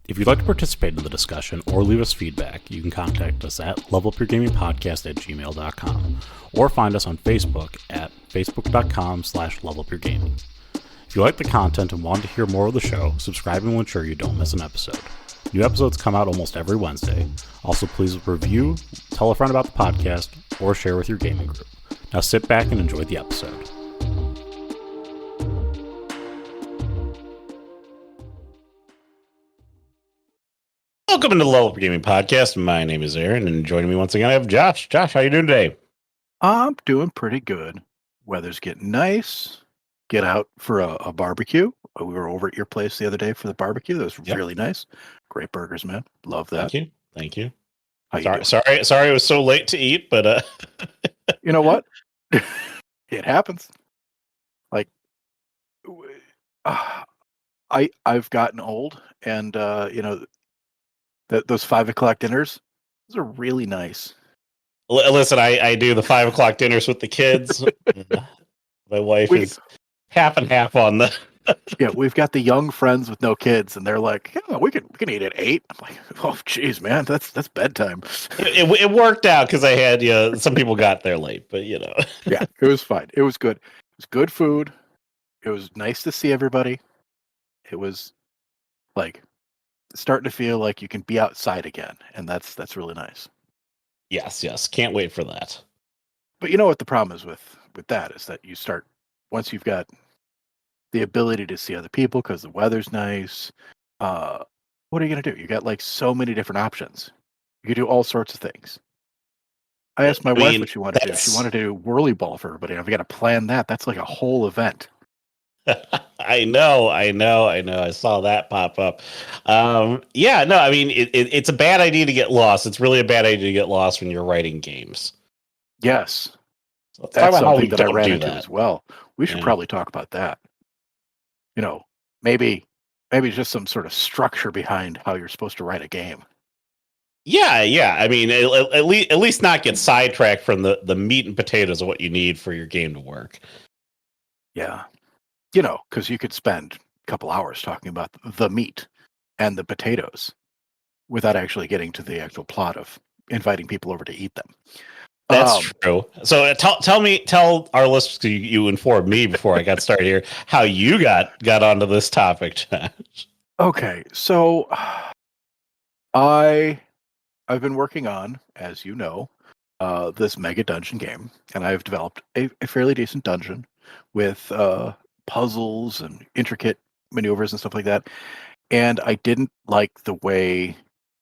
If you'd like to participate in the discussion or leave us feedback, you can contact us at levelupyourgamingpodcast@gmail.com or find us on Facebook at facebook.com/levelupyourgaming. If you like the content and want to hear more of the show, subscribing will ensure you don't miss an episode. New episodes come out almost every Wednesday. Also, please review, tell a friend about the podcast, or share with your gaming group. Now sit back and enjoy the episode. Welcome to the Level Up Gaming Podcast. My name is Aaron, and joining me once again, I have Josh. Josh, how you doing today? I'm doing pretty good. Weather's getting nice. Get out for a barbecue. We were over at your place the other day for the barbecue. That was really nice. Great burgers, man. Love that. Thank you. How you doing? Sorry, it was so late to eat, but you know what? It happens. Like, I've gotten old, and those 5 o'clock dinners, those are really nice. Listen, I do the 5 o'clock dinners with the kids. My wife is half and half on the. Yeah, we've got the young friends with no kids, and they're like, "Yeah, we can eat at 8." I'm like, "Oh, geez, man, that's bedtime." It worked out because I had some people got there late, but Yeah, it was fine. It was good. It was good food. It was nice to see everybody. It was like starting to feel like you can be outside again, and that's really nice. Yes, can't wait for that. But you know what the problem is with that is that you start once you've got the ability to see other people because the weather's nice. What are you gonna do? You got like so many different options. You could do all sorts of things. I asked my wife what she wanted to do. She wanted to do whirly ball for everybody. I've got to plan that. That's like a whole event. I know. I saw that pop up. It's a bad idea to get lost. It's really a bad idea to get lost when you're writing games. Yes. So that's something that I ran into as well. We should probably talk about that. Maybe just some sort of structure behind how you're supposed to write a game. Yeah. I mean, at least not get sidetracked from the meat and potatoes of what you need for your game to work. Yeah. Because you could spend a couple hours talking about the meat and the potatoes without actually getting to the actual plot of inviting people over to eat them. That's true. So tell our listeners, you informed me before I got started here, how you got onto this topic, Josh. Okay, so I've been working on, as you know, this mega dungeon game, and I've developed a fairly decent dungeon with puzzles and intricate maneuvers and stuff like that. And I didn't like the way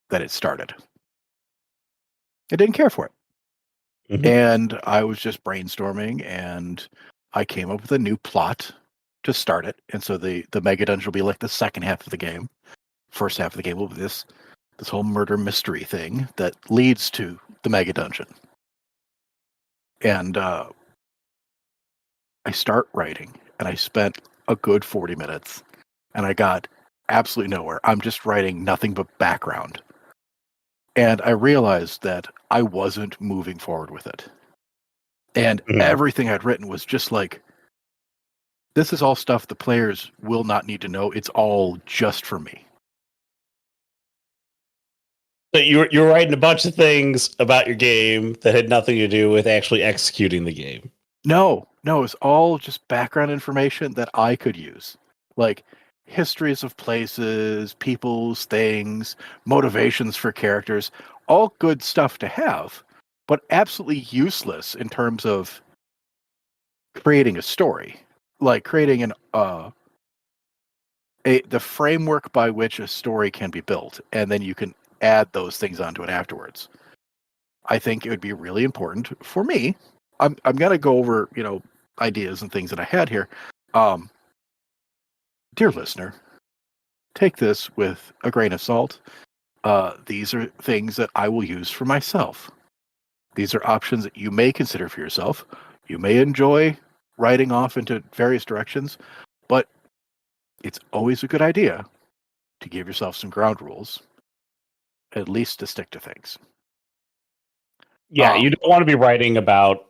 that it started. I didn't care for it. Mm-hmm. And I was just brainstorming, and I came up with a new plot to start it. And so the mega dungeon will be like the second half of the game. First half of the game will be this whole murder mystery thing that leads to the mega dungeon. And I start writing, and I spent a good 40 minutes, and I got absolutely nowhere. I'm just writing nothing but background. And I realized that I wasn't moving forward with it. And everything I'd written was just like, this is all stuff the players will not need to know. It's all just for me. So you're writing a bunch of things about your game that had nothing to do with actually executing the game. No, it's all just background information that I could use. Like histories of places, people's things, motivations for characters, all good stuff to have, but absolutely useless in terms of creating a story. Like creating the framework by which a story can be built, and then you can add those things onto it afterwards. I think it would be really important for me. I'm gonna go over, ideas and things that I had here. Dear listener, take this with a grain of salt. These are things that I will use for myself. These are options that you may consider for yourself. You may enjoy writing off into various directions, but it's always a good idea to give yourself some ground rules, at least to stick to things. Yeah, you don't want to be writing about,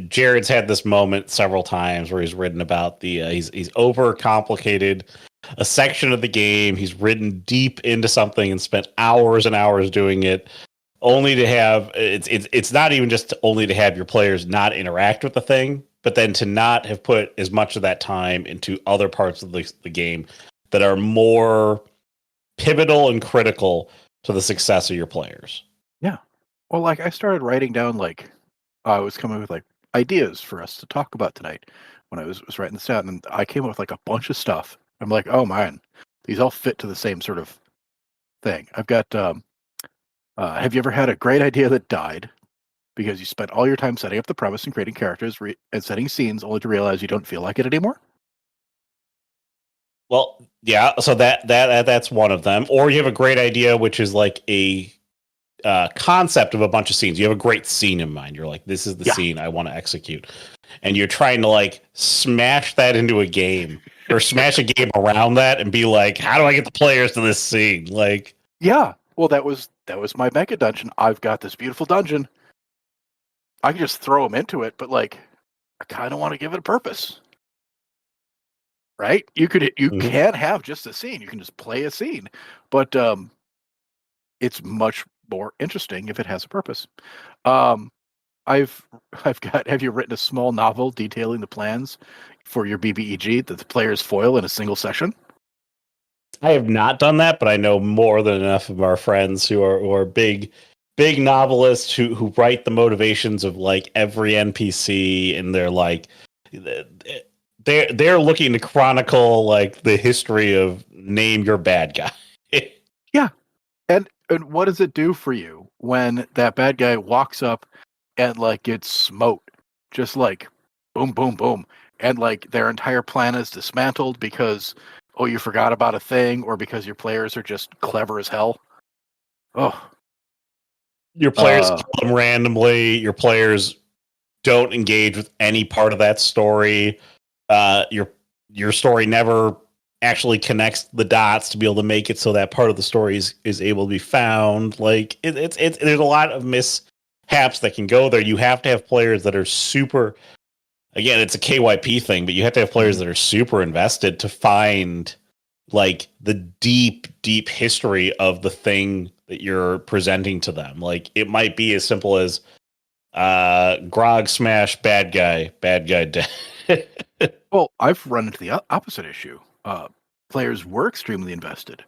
Jared's had this moment several times where he's written about he's overcomplicated a section of the game. He's ridden deep into something and spent hours and hours doing it, only to have it's not even just only to have your players not interact with the thing, but then to not have put as much of that time into other parts of the game that are more pivotal and critical to the success of your players. Yeah. Well, like I started writing down, like I was coming with like ideas for us to talk about tonight when I was writing this down, and I came up with like a bunch of stuff. I'm like, oh man, these all fit to the same sort of thing. I've got have you ever had a great idea that died because you spent all your time setting up the premise and creating characters and setting scenes only to realize you don't feel like it anymore? Well, yeah, so that's one of them. Or you have a great idea, which is like a concept of a bunch of scenes. You have a great scene in mind. You're like, this is the scene I want to execute. And you're trying to like smash that into a game or smash a game around that and be like, how do I get the players to this scene? Like, yeah, well, that was my mega dungeon. I've got this beautiful dungeon. I can just throw them into it, but like, I kind of want to give it a purpose. Right? You can't have just a scene. You can just play a scene, but it's much more interesting if it has a purpose. I've got. Have you written a small novel detailing the plans for your BBEG that the players foil in a single session? I have not done that, but I know more than enough of our friends who are big novelists who write the motivations of like every NPC, and they're like they're looking to chronicle like the history of name your bad guy. Yeah. And what does it do for you when that bad guy walks up and like gets smote? Just like boom, boom, boom. And like their entire plan is dismantled because, oh, you forgot about a thing, or because your players are just clever as hell. Oh. Your players kill them randomly. Your players don't engage with any part of that story. Your story never actually connects the dots to be able to make it so that part of the story is able to be found. Like it's there's a lot of mishaps that can go there. You have to have players that are super. Again, it's a KYP thing, but you have to have players that are super invested to find like the deep history of the thing that you're presenting to them. Like it might be as simple as Grog smash, bad guy dead. Well, I've run into the opposite issue. Players were extremely invested.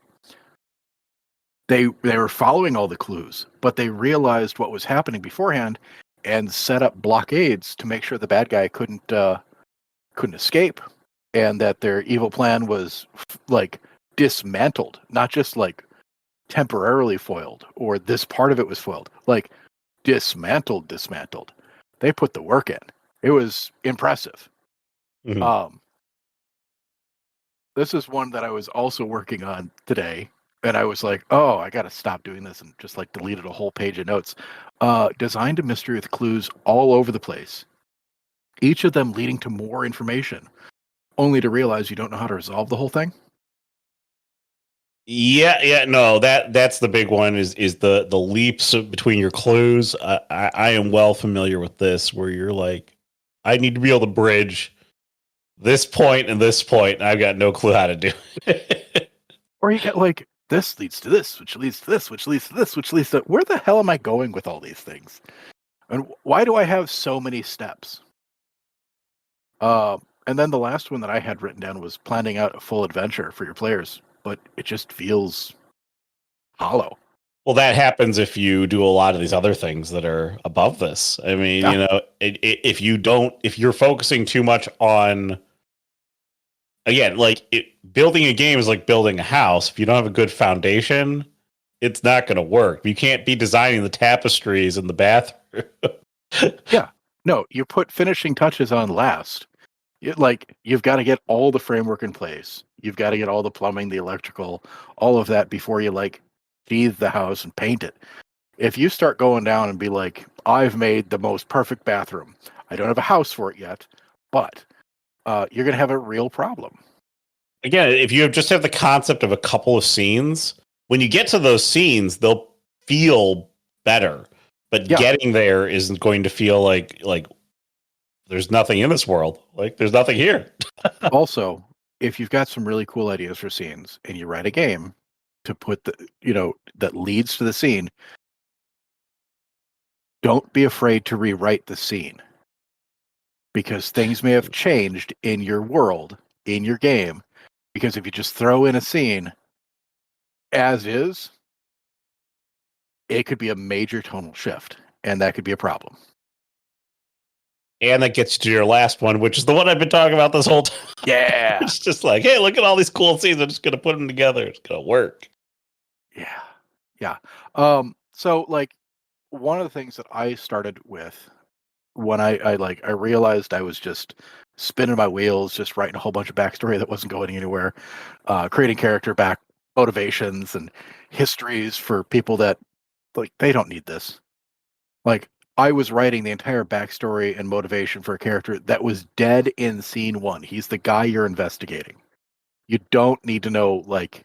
They were following all the clues, but they realized what was happening beforehand and set up blockades to make sure the bad guy couldn't escape, and that their evil plan was like dismantled, not just like temporarily foiled or this part of it was foiled, like dismantled. They put the work in. It was impressive. Mm-hmm. This is one that I was also working on today, and I was like, oh, I got to stop doing this, and just like deleted a whole page of notes. Designed a mystery with clues all over the place, each of them leading to more information, only to realize you don't know how to resolve the whole thing. Yeah, no, that's the big one is the leaps between your clues. I am well familiar with this, where you're like, I need to be able to bridge this point and this point, and I've got no clue how to do it. Or you get like, this leads to this, which leads to this, which leads to this, which leads to... Where the hell am I going with all these things? And why do I have so many steps? And then the last one that I had written down was planning out a full adventure for your players, but it just feels hollow. Well, that happens if you do a lot of these other things that are above this. I mean, you know, if you're focusing too much on... Again, like building a game is like building a house. If you don't have a good foundation, it's not going to work. You can't be designing the tapestries in the bathroom. Yeah, no, you put finishing touches on last. You've got to get all the framework in place. You've got to get all the plumbing, the electrical, all of that before you like sheathe the house and paint it. If you start going down and be like, I've made the most perfect bathroom. I don't have a house for it yet, but you're going to have a real problem. Again, if you just have the concept of a couple of scenes, when you get to those scenes, they'll feel better. But getting there isn't going to feel like there's nothing in this world. Like there's nothing here. Also, if you've got some really cool ideas for scenes and you write a game to put that leads to the scene, don't be afraid to rewrite the scene, because things may have changed in your world, in your game. Because if you just throw in a scene as is, it could be a major tonal shift, and that could be a problem. And that gets you to your last one, which is the one I've been talking about this whole time. Yeah. It's just like, hey, look at all these cool scenes. I'm just going to put them together. It's going to work. Yeah. So like one of the things that I started with when I realized I was just spinning my wheels, just writing a whole bunch of backstory that wasn't going anywhere, creating character back motivations and histories for people that like they don't need this. Like I was writing the entire backstory and motivation for a character that was dead in scene 1. He's the guy you're investigating. You don't need to know like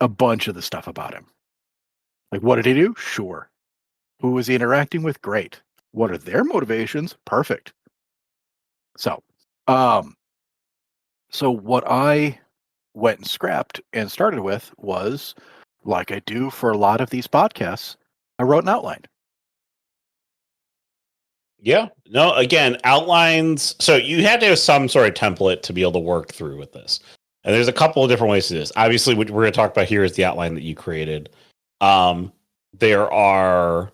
a bunch of the stuff about him. Like, what did he do? Sure. Who was he interacting with? Great. What are their motivations? Perfect. So what I went and scrapped and started with was, like I do for a lot of these podcasts, I wrote an outline. Yeah. No, again, outlines. So you had to have some sort of template to be able to work through with this. And there's a couple of different ways to do this. Obviously, what we're going to talk about here is the outline that you created. There are,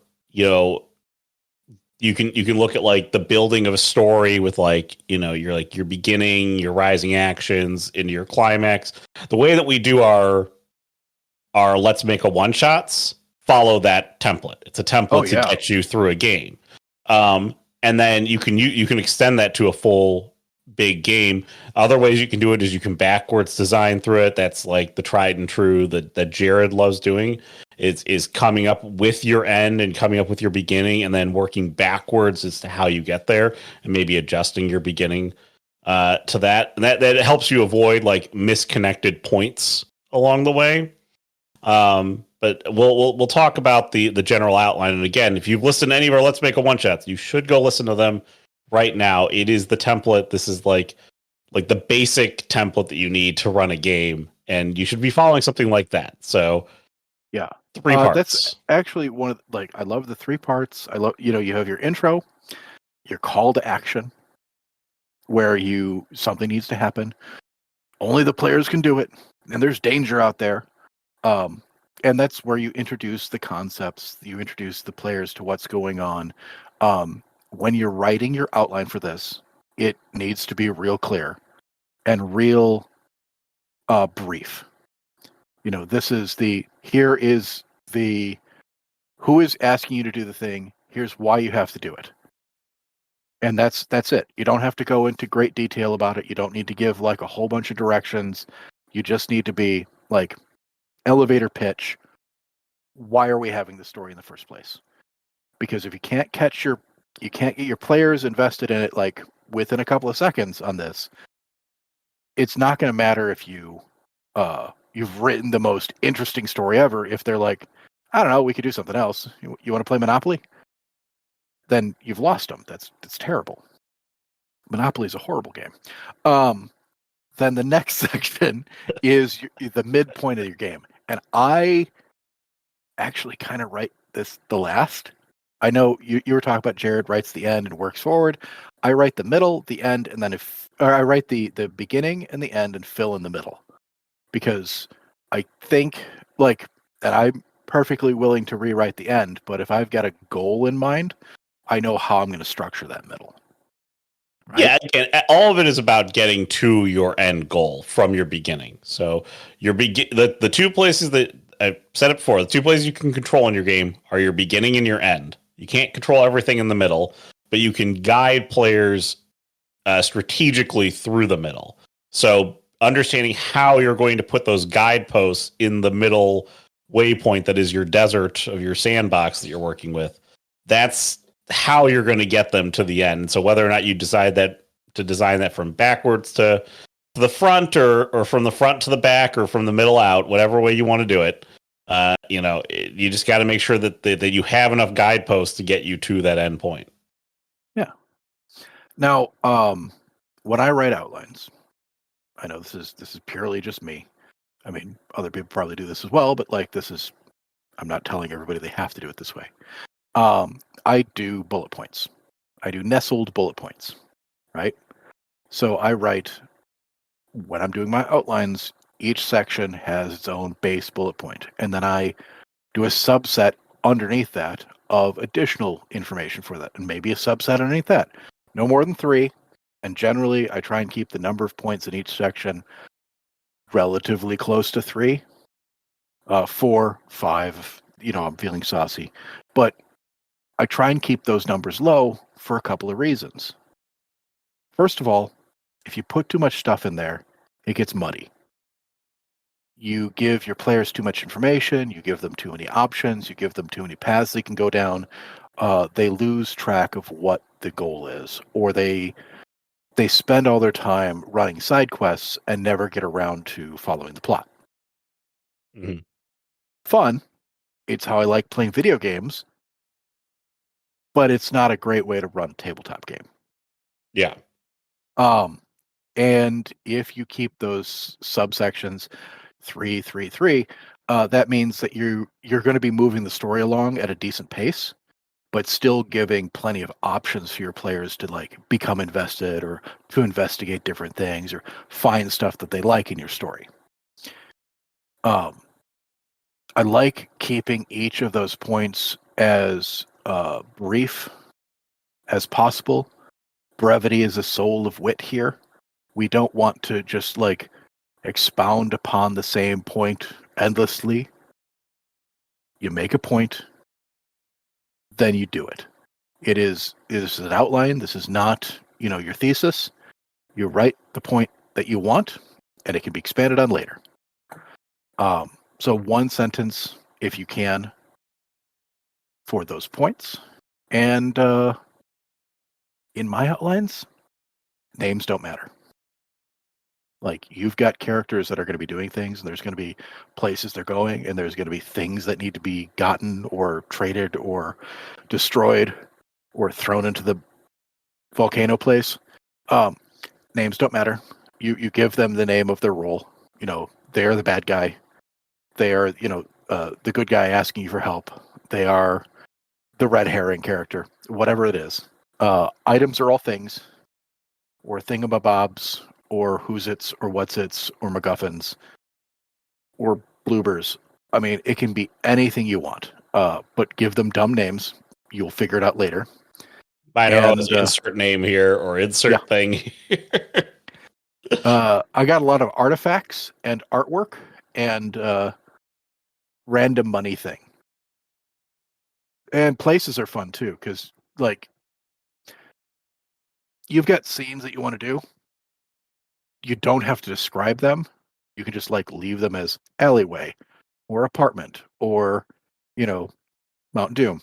you can look at like the building of a story with like, your beginning, your rising actions into your climax. The way that we do our let's make a one shots follow that template. It's a template to get you through a game. And then you can extend that to a full big game. Other ways you can do it is you can backwards design through it. That's like the tried and true that Jared loves doing. Is coming up with your end and coming up with your beginning and then working backwards as to how you get there and maybe adjusting your beginning to that. And that helps you avoid like misconnected points along the way. But we'll talk about the general outline. And again, if you've listened to any of our Let's Make a One Shots, you should go listen to them right now. It is the template. This is like the basic template that you need to run a game, and you should be following something like that. So yeah, 3 parts. That's actually one of I love the 3 parts. I love you have your intro, your call to action, where something needs to happen. Only the players can do it, and there's danger out there. And that's where you introduce the concepts, you introduce the players to what's going on. When you're writing your outline for this, it needs to be real clear and real brief. Here is who is asking you to do the thing, here's why you have to do it. And that's it. You don't have to go into great detail about it. You don't need to give like a whole bunch of directions. You just need to be like elevator pitch. Why are we having this story in the first place? Because if you can't get your players invested in it like within a couple of seconds on this, it's not going to matter if you've written the most interesting story ever. If they're like, I don't know, we could do something else. You want to play Monopoly? Then you've lost them. That's terrible. Monopoly is a horrible game. Then the next section is the midpoint of your game. And I actually kind of write the last. I know you were talking about Jared writes the end and works forward. I write the middle, the end, and then I write the beginning and the end and fill in the middle. Because I think and I'm perfectly willing to rewrite the end, but if I've got a goal in mind, I know how I'm going to structure that middle. Right? Yeah, again, all of it is about getting to your end goal from your beginning. So the 2 places that I've said it before, the 2 places you can control in your game are your beginning and your end. You can't control everything in the middle, but you can guide players strategically through the middle. So understanding how you're going to put those guideposts in the middle waypoint that is your desert of your sandbox that you're working with, that's how you're going to get them to the end. So whether or not you decide to design that from backwards to the front or from the front to the back or from the middle out, whatever way you want to do it, you just got to make sure that you have enough guideposts to get you to that end point. Yeah. Now, when I write outlines, I know this is purely just me. I mean, other people probably do this as well, but like I'm not telling everybody they have to do it this way. I do bullet points. I do nestled bullet points, right? So I write, when I'm doing my outlines, each section has its own base bullet point, and then I do a subset underneath that of additional information for that, and maybe a subset underneath that. No more than 3, and generally I try and keep the number of points in each section relatively close to 3. 4, 5, I'm feeling saucy. But I try and keep those numbers low for a couple of reasons. First of all, if you put too much stuff in there, it gets muddy. You give your players too much information, you give them too many options, you give them too many paths they can go down. They lose track of what the goal is, or they spend all their time running side quests and never get around to following the plot. Mm-hmm. Fun. It's how I like playing video games, but it's not a great way to run a tabletop game. Yeah. And if you keep those subsections 3, 3, 3, that means that you're going to be moving the story along at a decent pace, but still giving plenty of options for your players to like become invested or to investigate different things or find stuff that they like in your story. I like keeping each of those points as brief as possible. Brevity is the soul of wit here. We don't want to just like expound upon the same point endlessly. You make a point, then you do it. It is an outline. This is not, your thesis. You write the point that you want, and it can be expanded on later. So 1 sentence, if you can, for those points. And in my outlines, names don't matter. Like, you've got characters that are going to be doing things, and there's going to be places they're going, and there's going to be things that need to be gotten or traded or destroyed or thrown into the volcano place. Names don't matter. You give them the name of their role. They're the bad guy. They are, the good guy asking you for help. They are the red herring character, whatever it is. Items are all things, or thingamabobs, or who's its, or what's its, or MacGuffins, or bloopers. I mean, it can be anything you want, but give them dumb names. You'll figure it out later. I don't know, insert name here or insert thing. I got a lot of artifacts and artwork and random money thing. And places are fun too, because like you've got scenes that you want to do. You don't have to describe them. You can just like leave them as alleyway or apartment or, Mount Doom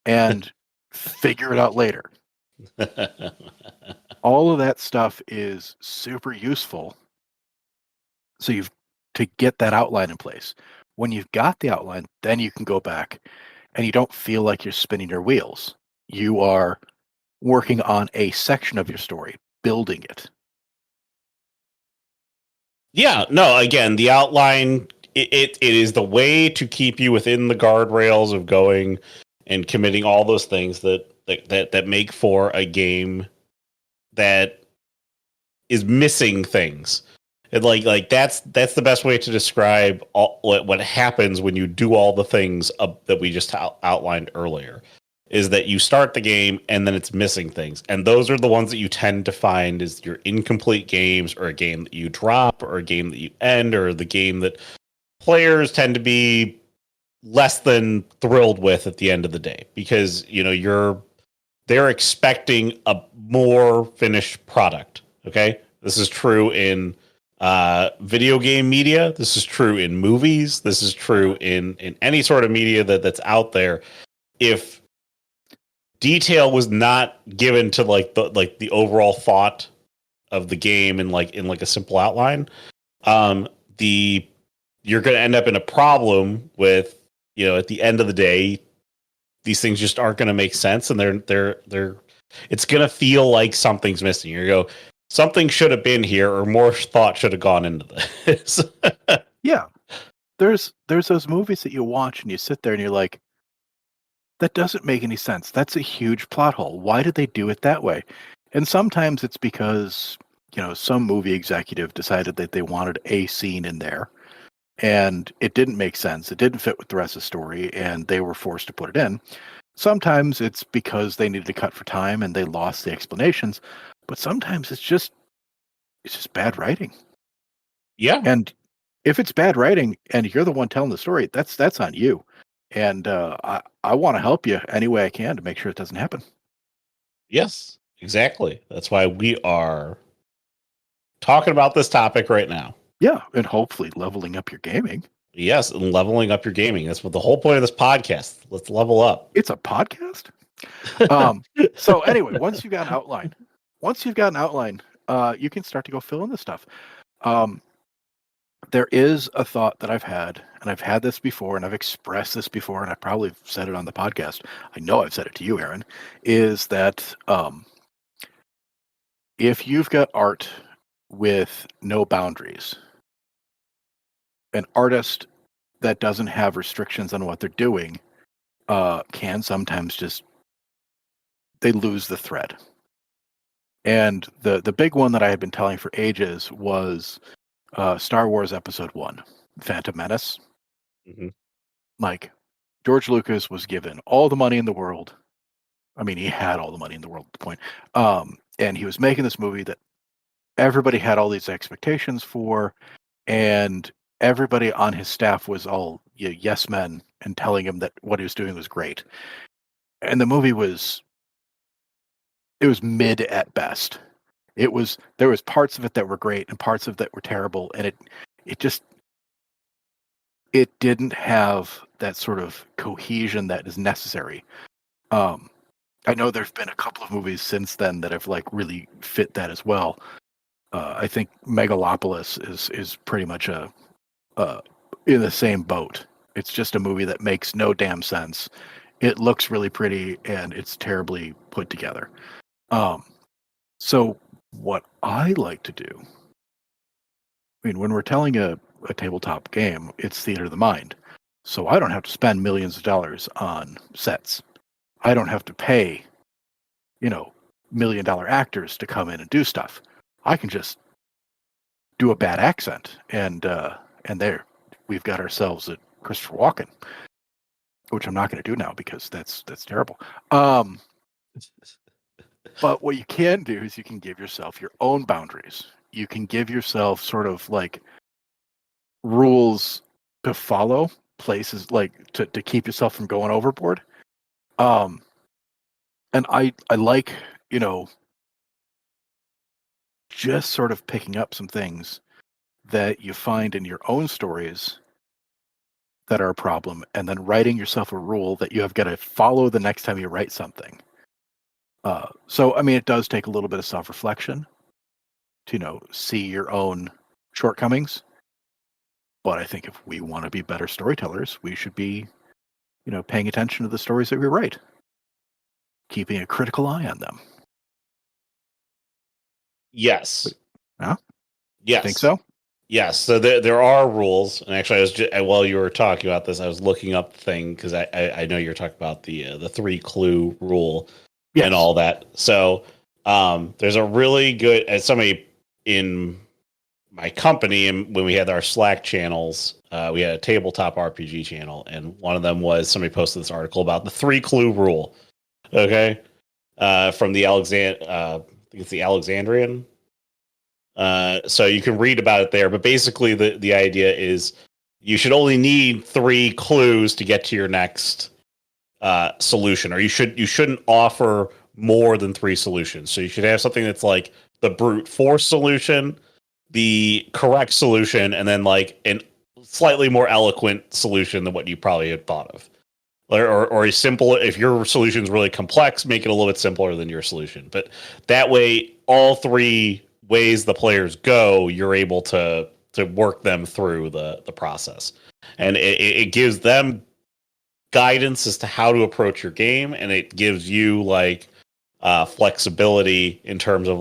and figure it out later. All of that stuff is super useful. So to get that outline in place. When you've got the outline, then you can go back and you don't feel like you're spinning your wheels. You are working on a section of your story, building it. Yeah, no, again, the outline, it is the way to keep you within the guardrails of going and committing all those things that make for a game that is missing things. And like that's the best way to describe what happens when you do all the things that we just outlined earlier. Is that you start the game and then it's missing things. And those are the ones that you tend to find is your incomplete games, or a game that you drop, or a game that you end, or the game that players tend to be less than thrilled with at the end of the day. Because, they're expecting a more finished product. Okay? This is true in video game media. This is true in movies. This is true in any sort of media that's out there. If detail was not given to the overall thought of the game in a simple outline, you're going to end up in a problem with, at the end of the day, these things just aren't going to make sense, and they're it's going to feel like something's missing. You go, something should have been here, or more thought should have gone into this. Yeah. There's those movies that you watch and you sit there and you're like, that doesn't make any sense. That's a huge plot hole. Why did they do it that way? And sometimes it's because, some movie executive decided that they wanted a scene in there and it didn't make sense. It didn't fit with the rest of the story and they were forced to put it in. Sometimes it's because they needed to cut for time and they lost the explanations, but sometimes it's just bad writing. Yeah. And if it's bad writing and you're the one telling the story, that's on you. And I want to help you any way I can to make sure it doesn't happen. Yes, exactly. That's why we are talking about this topic right now. Yeah, and hopefully leveling up your gaming. Yes, and leveling up your gaming. That's what the whole point of this podcast. Let's level up. It's a podcast. So anyway, once you've got an outline, you can start to go fill in the stuff. There is a thought that I've had, and I've had this before, and I've expressed this before, and I probably said it on the podcast. I know I've said it to you, Aaron, is that if you've got art with no boundaries, an artist that doesn't have restrictions on what they're doing can sometimes they lose the thread. And the big one that I had been telling for ages was Star Wars Episode 1, Phantom Menace. Mm-hmm. Like, George Lucas was given all the money in the world. I mean, he had all the money in the world at the point. And he was making this movie that everybody had all these expectations for, and everybody on his staff was all yes men and telling him that what he was doing was great. And the movie was mid at best. There was parts of it that were great and parts of it that were terrible, and it didn't have that sort of cohesion that is necessary. I know there've been a couple of movies since then that have really fit that as well. I think Megalopolis is pretty much in the same boat. It's just a movie that makes no damn sense. It looks really pretty and it's terribly put together. So what I like to do, when we're telling a tabletop game, it's theater of the mind. So I don't have to spend millions of dollars on sets. I don't have to pay, $1 million actors to come in and do stuff. I can just do a bad accent, and there we've got ourselves a Christopher Walken, which I'm not going to do now because that's terrible. But what you can do is you can give yourself your own boundaries. You can give yourself sort of rules to follow, places to keep yourself from going overboard. And I like, just sort of picking up some things that you find in your own stories that are a problem, and then writing yourself a rule that you have got to follow the next time you write something. So, it does take a little bit of self-reflection to, see your own shortcomings. But I think if we want to be better storytellers, we should be, paying attention to the stories that we write, keeping a critical eye on them. Yes. Huh? Yes. Think so? Yes. So there are rules, and actually, while you were talking about this, I was looking up the thing because I know you're talking about the 3 clue rule. Yes. And all that. So there's a really good, as somebody in my company, and when we had our Slack channels, we had a tabletop RPG channel, and one of them was somebody posted this article about the 3 clue rule. Okay, from the I think it's the Alexandrian. So you can read about it there, but basically the idea is you should only need 3 clues to get to your next solution, or you shouldn't offer more than 3 solutions. So you should have something that's like the brute force solution, the correct solution, and then an slightly more eloquent solution than what you probably had thought of. Or a simple, if your solution is really complex, make it a little bit simpler than your solution. But that way, all 3 ways the players go, you're able to work them through the process. And it gives them guidance as to how to approach your game, and it gives you flexibility in terms of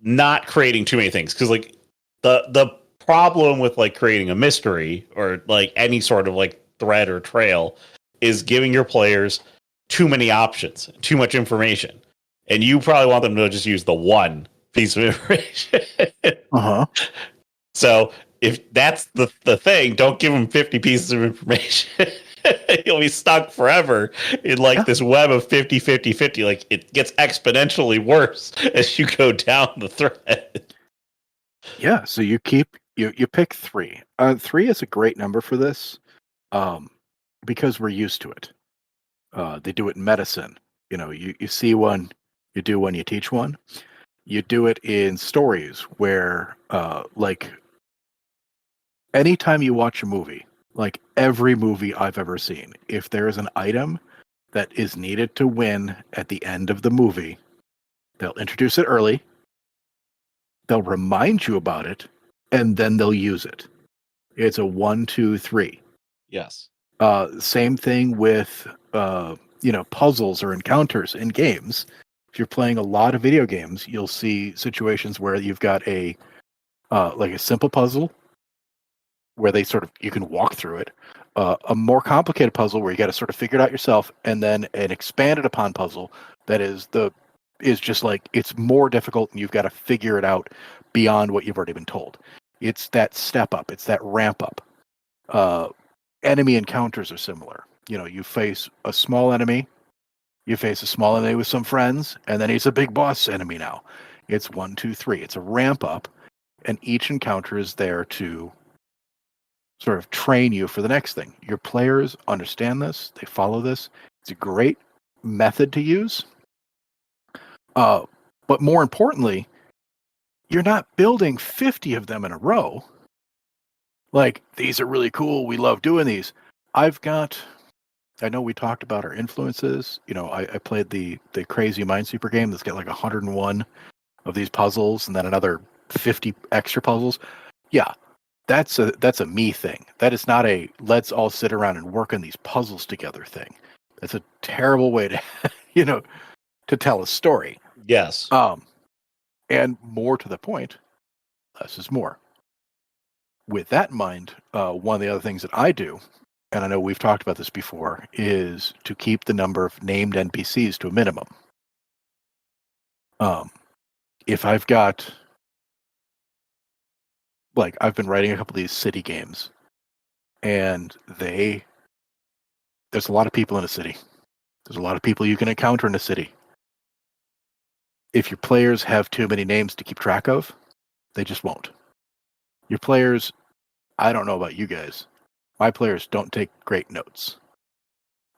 not creating too many things, because like the problem with like creating a mystery or like any sort of like thread or trail is giving your players too many options, too much information, and you probably want them to just use the one piece of information. So if that's the thing, don't give them 50 pieces of information. You'll be stuck forever in like this web of 50, 50, 50. Like it gets exponentially worse as you go down the thread. Yeah, so you pick 3. 3 is a great number for this, because we're used to it. They do it in medicine. You know, you see one, you do one, you teach one. You do it in stories where, like, anytime you watch a movie, like every movie I've ever seen, if there is an item that is needed to win at the end of the movie, they'll introduce it early, they'll remind you about it, and then they'll use it. It's a 1, 2, 3. Yes. Same thing with puzzles or encounters in games. If you're playing a lot of video games, you'll see situations where you've got a like a simple puzzle where you can walk through it, a more complicated puzzle where you got to sort of figure it out yourself, and then an expanded upon puzzle that is just like it's more difficult and you've got to figure it out beyond what you've already been told. It's that step up, it's that ramp up. Enemy encounters are similar. You know, you face a small enemy, with some friends, and then he's a big boss enemy now. It's 1, 2, 3. It's a ramp up, and each encounter is there to sort of train you for the next thing. Your players understand this. They follow this. It's a great method to use. But more importantly, you're not building 50 of them in a row. Like, these are really cool. We love doing these. I know we talked about our influences. You know, I played the crazy Minesweeper game that's got like 101 of these puzzles and then another 50 extra puzzles. Yeah, that's a me thing. That is not a let's all sit around and work on these puzzles together thing. That's a terrible way to, to tell a story. Yes. And more to the point, less is more. With that in mind, one of the other things that I do, and I know we've talked about this before, is to keep the number of named NPCs to a minimum. If I've got, like, I've been writing a couple of these city games, and there's a lot of people in a city. There's a lot of people you can encounter in a city. If your players have too many names to keep track of, they just won't. Your players, I don't know about you guys, my players don't take great notes.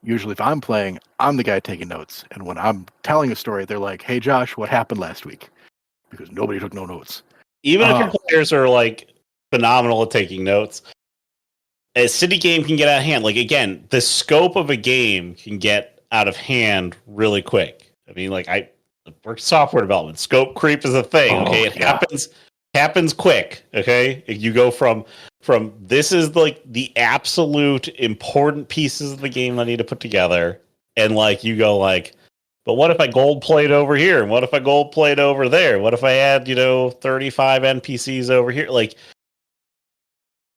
Usually if I'm playing, I'm the guy taking notes. And when I'm telling a story, they're like, hey, Josh, what happened last week? Because nobody took no notes. Even if your players are like phenomenal at taking notes, a city game can get out of hand. Like, again, the scope of a game can get out of hand really quick. I mean, like, I work software development. Scope creep is a thing. Okay, it happens quick. Okay, you go from this is like the absolute important pieces of the game I need to put together, and like you go like, but what if I gold plate over here, and what if I gold plate over there? What if I add 35 NPCs over here? Like,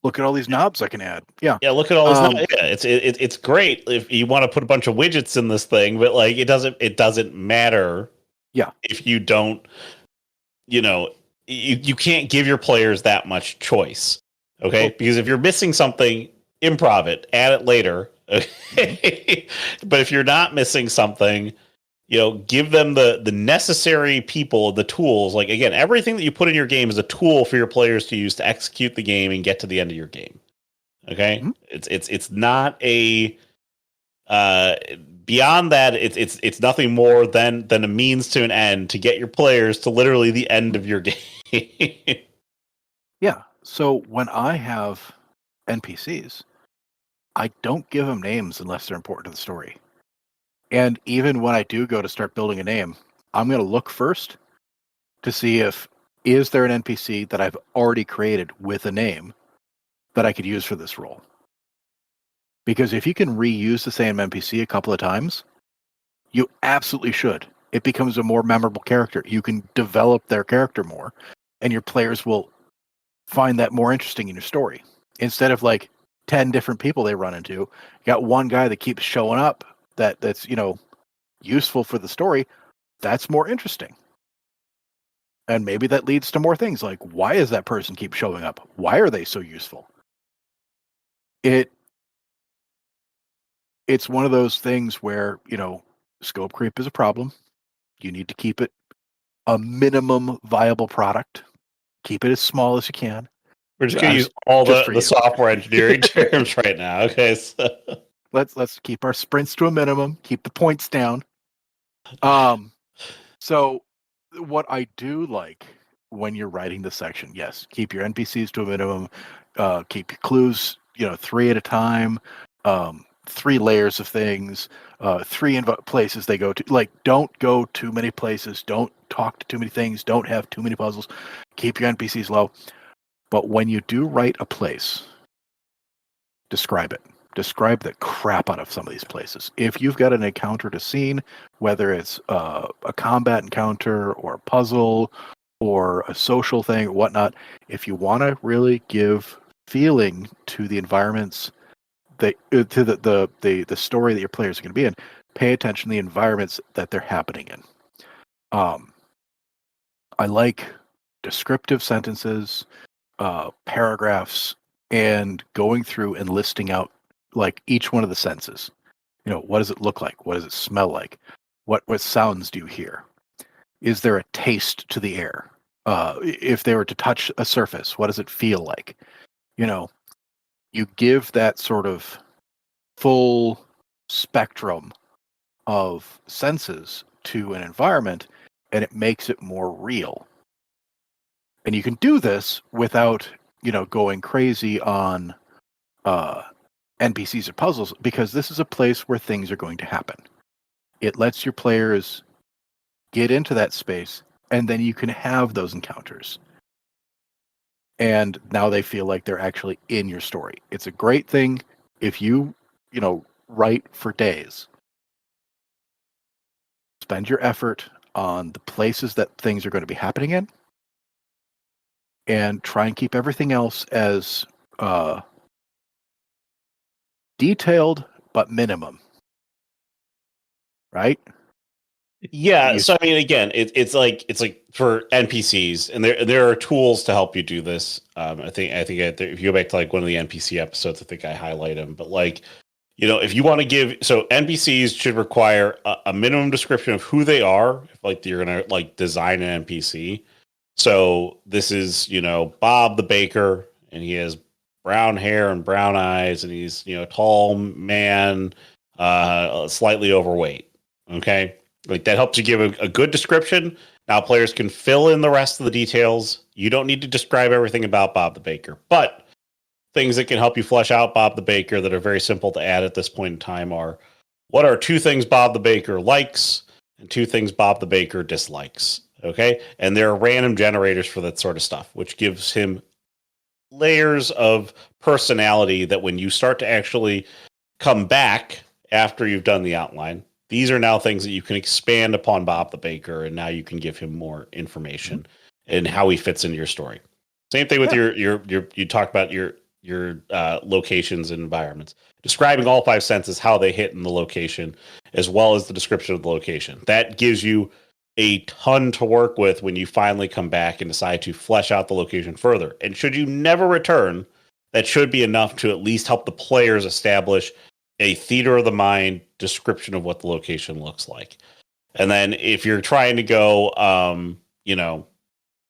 look at all these knobs I can add. Yeah, look at all these knobs. Yeah, it's great if you want to put a bunch of widgets in this thing, but like it doesn't matter. Yeah, if you don't, you can't give your players that much choice. Okay, because if you're missing something, improv it, add it later. Okay, but if you're not missing something, give them the necessary people, the tools. Like, again, everything that you put in your game is a tool for your players to use to execute the game and get to the end of your game. Okay, it's not a beyond that. It's nothing more than a means to an end to get your players to literally the end of your game. Yeah. So when I have NPCs, I don't give them names unless they're important to the story. And even when I do go to start building a name, I'm going to look first to see is there an NPC that I've already created with a name that I could use for this role. Because if you can reuse the same NPC a couple of times, you absolutely should. it becomes a more memorable character. You can develop their character more, and your players will find that more interesting in your story. Instead of like 10 different people they run into, you got one guy that keeps showing up that's useful for the story. That's more interesting. And maybe that leads to more things like, why does that person keep showing up? Why are they so useful? It's one of those things where, scope creep is a problem. You need to keep it a minimum viable product. Keep it as small as you can. We're just going to use all just for the you. software engineering terms right now. Okay, so let's keep our sprints to a minimum. Keep the points down. So what I do like when you're writing the section, yes, keep your NPCs to a minimum. Keep your clues, 3 at a time. 3 layers of things. 3 places they go to. Like, don't go too many places. Don't talk to too many things. Don't have too many puzzles. Keep your NPCs low. But when you do write a place, describe it. Describe the crap out of some of these places. If you've got an encounter to scene, whether it's a combat encounter or a puzzle or a social thing or whatnot, if you want to really give feeling to the environments, to the story that your players are going to be in, pay attention to the environments that they're happening in. I like descriptive sentences, paragraphs, and going through and listing out like each one of the senses. What does it look like? What does it smell like? What sounds do you hear? Is there a taste to the air? If they were to touch a surface, what does it feel like? You give that sort of full spectrum of senses to an environment, and it makes it more real. And you can do this without, going crazy on NPCs or puzzles, because this is a place where things are going to happen. It lets your players get into that space, and then you can have those encounters. And now they feel like they're actually in your story. It's a great thing if you, write for days. Spend your effort on the places that things are going to be happening in, and try and keep everything else as detailed but minimum. Right? yeah. So I mean, again, it's like for NPCs, and there are tools to help you do this. I think if you go back to like one of the NPC episodes, I think I highlight them. But like, if you want to NPCs should require a minimum description of who they are. If like you're gonna like design an NPC. So this is Bob the baker, and he has brown hair and brown eyes, and he's a tall man, slightly overweight. Okay, like that helps you give a good description. Now players can fill in the rest of the details. You don't need to describe everything about Bob the baker, but things that can help you flesh out Bob the baker that are very simple to add at this point in time are: what are 2 things Bob the baker likes and 2 things Bob the baker dislikes? Okay, and there are random generators for that sort of stuff, which gives him layers of personality that when you start to actually come back after you've done the outline, these are now things that you can expand upon Bob the baker, and now you can give him more information and how he fits into your story. Same thing with your you talk about your locations and environments, describing all 5 senses, how they hit in the location, as well as the description of the location. That gives you a ton to work with when you finally come back and decide to flesh out the location further. And should you never return, that should be enough to at least help the players establish a theater of the mind description of what the location looks like. And then if you're trying to go,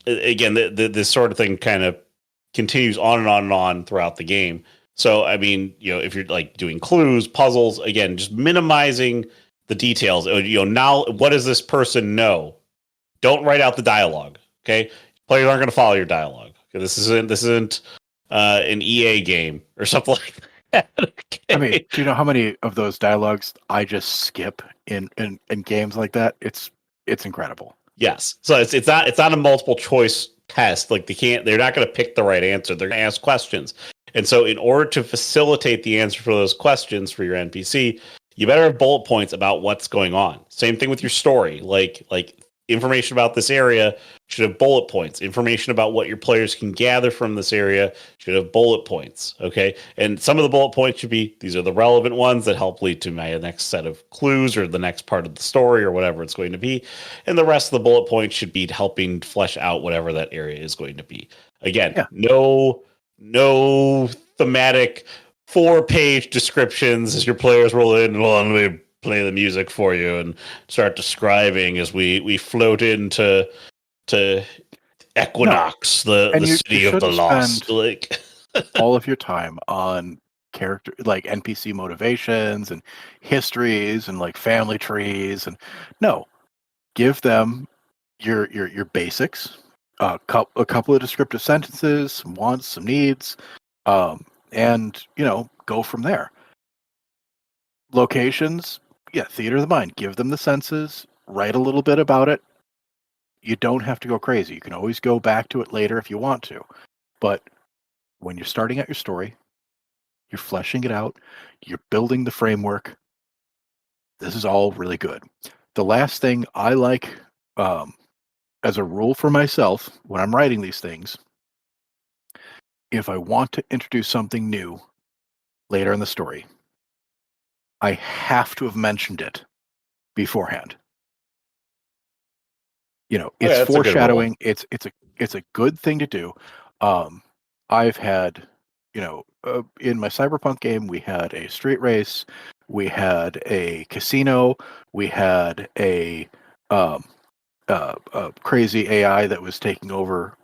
again, this sort of thing kind of continues on and on and on throughout the game. So, I mean, if you're like doing clues, puzzles, again, just minimizing the details. Now what does this person know? Don't write out the dialogue. Okay, players aren't going to follow your dialogue. Okay? This isn't an EA game or something like that. Okay? I mean, do you know how many of those dialogues I just skip in games like that? It's incredible. Yes. So it's not a multiple choice test. Like they're not going to pick the right answer. They're going to ask questions. And so in order to facilitate the answer for those questions for your NPC, you better have bullet points about what's going on. Same thing with your story. Like information about this area should have bullet points. Information about what your players can gather from this area should have bullet points. Okay. And some of the bullet points should be, these are the relevant ones that help lead to my next set of clues or the next part of the story or whatever it's going to be. And the rest of the bullet points should be helping flesh out whatever that area is going to be. Again, no thematic 4-page descriptions as your players roll in. Well, let me play the music for you and start describing as we float into Equinox, the city of the lost. Like all of your time on character, like NPC motivations and histories and like family trees, and no, give them your basics, a couple of descriptive sentences, some wants, some needs, and go from there. Locations, theater of the mind. Give them the senses. Write a little bit about it. You don't have to go crazy. You can always go back to it later if you want to. But when you're starting out your story, you're fleshing it out, you're building the framework. This is all really good. The last thing I like, as a rule for myself when I'm writing these things, if I want to introduce something new later in the story, I have to have mentioned it beforehand. It's foreshadowing. It's a good thing to do. I've had, in my Cyberpunk game, we had a street race, we had a casino, we had a crazy AI that was taking over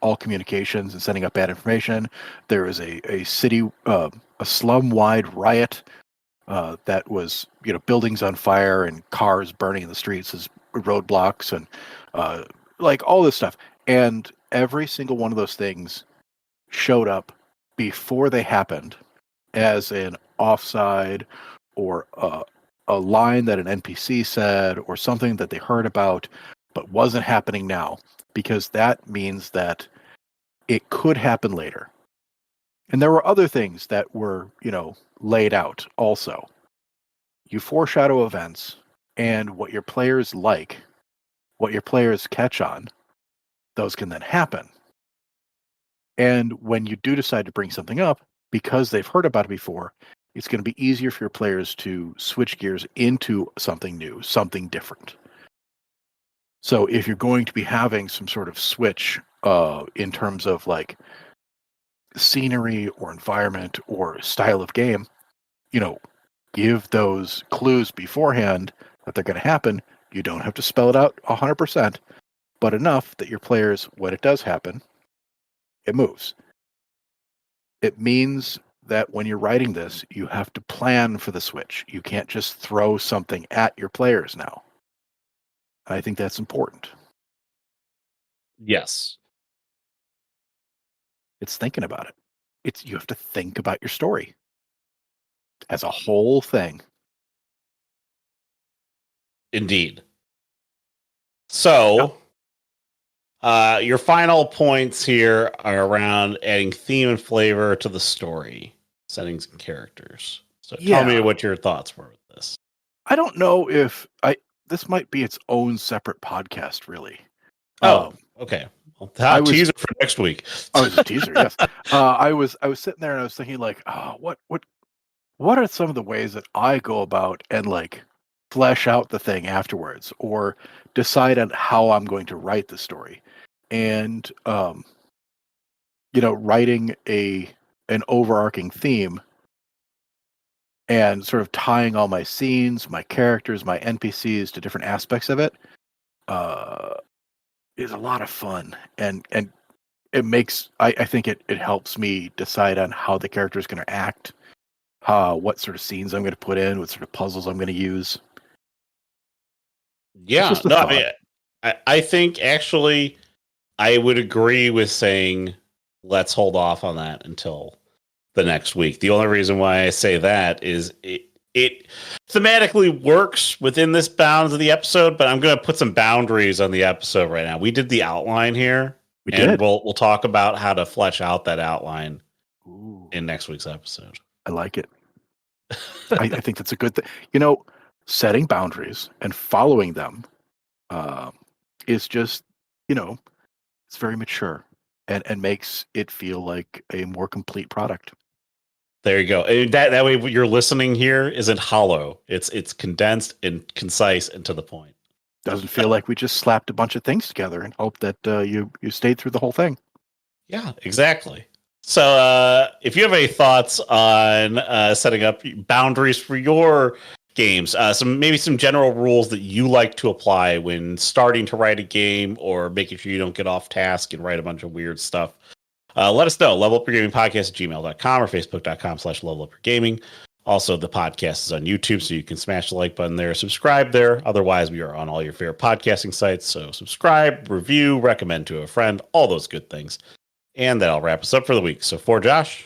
all communications and sending up bad information. There was a city, a slum-wide riot that was, buildings on fire and cars burning in the streets as roadblocks and like all this stuff. And every single one of those things showed up before they happened as an offside or a line that an NPC said or something that they heard about but wasn't happening now, because that means that it could happen later. And there were other things that were, laid out also. You foreshadow events, and what your players like, what your players catch on, those can then happen. And when you do decide to bring something up, because they've heard about it before, it's going to be easier for your players to switch gears into something new, something different. So if you're going to be having some sort of switch in terms of like scenery or environment or style of game, give those clues beforehand that they're going to happen. You don't have to spell it out 100%, but enough that your players, when it does happen, it moves. It means that when you're writing this, you have to plan for the switch. You can't just throw something at your players now. I think that's important. Yes. It's thinking about it. You have to think about your story as a whole thing. Indeed. So, your final points here are around adding theme and flavor to the story, settings and characters. So tell me what your thoughts were with this. I don't know if this might be its own separate podcast, really. Okay. Well, teaser for next week. Oh, it's a teaser, yes. I was sitting there and I was thinking, like, what are some of the ways that I go about and like flesh out the thing afterwards, or decide on how I'm going to write the story, and writing an overarching theme and sort of tying all my scenes, my characters, my NPCs to different aspects of it is a lot of fun, and it makes I think it helps me decide on how the character is going to act, what sort of scenes I'm going to put in, what sort of puzzles I'm going to use. Yeah, no, I think actually I would agree with saying let's hold off on that until the next week. The only reason why I say that is it thematically works within this bounds of the episode, but I'm going to put some boundaries on the episode right now. We did the outline here. We'll talk about how to flesh out that outline in next week's episode. I like it. I think that's a good thing. Setting boundaries and following them is just, it's very mature and makes it feel like a more complete product. There you go. And that way, what you're listening here isn't hollow. It's condensed and concise and to the point. Doesn't feel like we just slapped a bunch of things together and hope that you stayed through the whole thing. Yeah, exactly. So if you have any thoughts on setting up boundaries for your games, some general rules that you like to apply when starting to write a game or making sure you don't get off task and write a bunch of weird stuff, let us know. levelupyourgamingpodcast@gmail.com or facebook.com/levelupyourgaming. Also, the podcast is on YouTube, so you can smash the like button there, subscribe there. Otherwise, we are on all your favorite podcasting sites. So subscribe, review, recommend to a friend, all those good things. And that'll wrap us up for the week. So for Josh,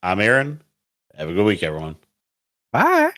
I'm Aaron. Have a good week, everyone. Bye.